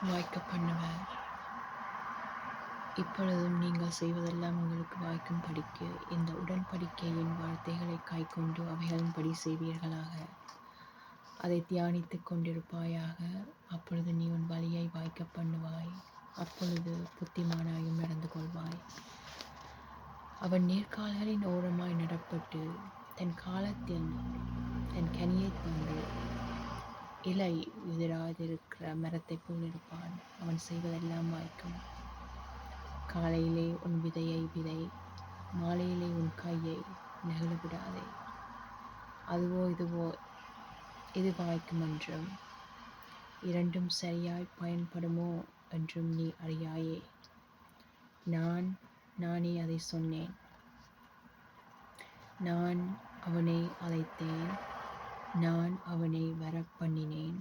வாய்க்க பண்ணுவார். இப்பொழுதும் நீங்கள் செய்வதெல்லாம் உங்களுக்கு வாய்க்கும் படிக்க இந்த உடன்படிக்கையின் வார்த்தைகளை கைக்கொண்டு அவைகளின்படி செய்வீர்களாக. அதை தியானித்துக் கொண்டிருப்பாயாக. அப்பொழுது நீ உன் வழியை வாய்க்க பண்ணுவாய். அப்பொழுது புத்திமானாயும் நடந்து கொள்வாய். அவன் நேர்கால்களின் ஓரமாய் நடப்பட்டு தன் காலத்தில் தன் கனியை தந்து இலை உதிராதிருக்கிற மரத்தை போல் இருப்பான். அவன் செய்வதெல்லாம் வாய்க்கும். காலையிலே உன் விதையை விதை, மாலையிலே உன் கையை நெகிழ விடாதே. அதுவோ இதுவோ இது வாய்க்கும் என்றும் இரண்டும் சரியாய் பயன்படுமோ என்றும் நீ அறியாயே. நானே அதை சொன்னேன். நான் அவனை அழைத்தேன். நான் அவனை வரப்பண்ணினேன்.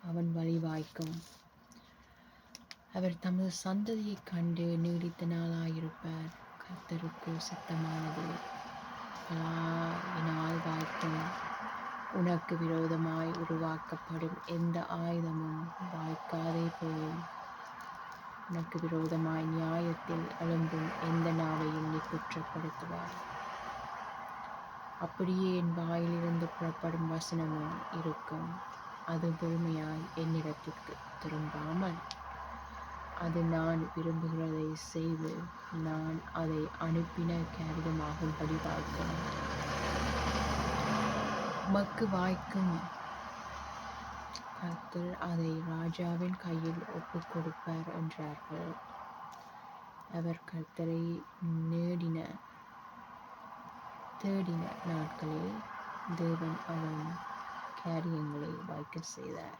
அவன் வழி வாய்க்கும். அவர் தமது சந்ததியைக் கண்டு நீடித்த நாளாயிருப்பார். கர்த்தருக்கு சித்தமானது பலாயினால் வாய்க்கும். உனக்கு விரோதமாய் உருவாக்கப்படும் எந்த ஆயுதமும் வாய்க்காதே போகும். உனக்கு விரோதமாய் நியாயத்தில் எழும்பும் எந்த நாவையும் நீ குற்றப்படுத்துவாய். அப்படியே என் வாயிலிருந்து புறப்படும் வசனமும் இருக்கும். அது வெறுமையாய் என்னிடத்திற்கு திரும்பாமல் அது நான் விரும்புகிறதை செய்து நான் அதை அனுப்பின காரியமாகும்படி வாய்க்கும். உமக்கு வாய்க்கும். கர்த்தர் அதை ராஜாவின் கையில் ஒப்புக் கொடுப்பார் என்றார்கள். அவர் கர்த்தரை தேடின நாட்களில் தேவன் அவன் காரியங்களை வாய்க்க செய்தார்.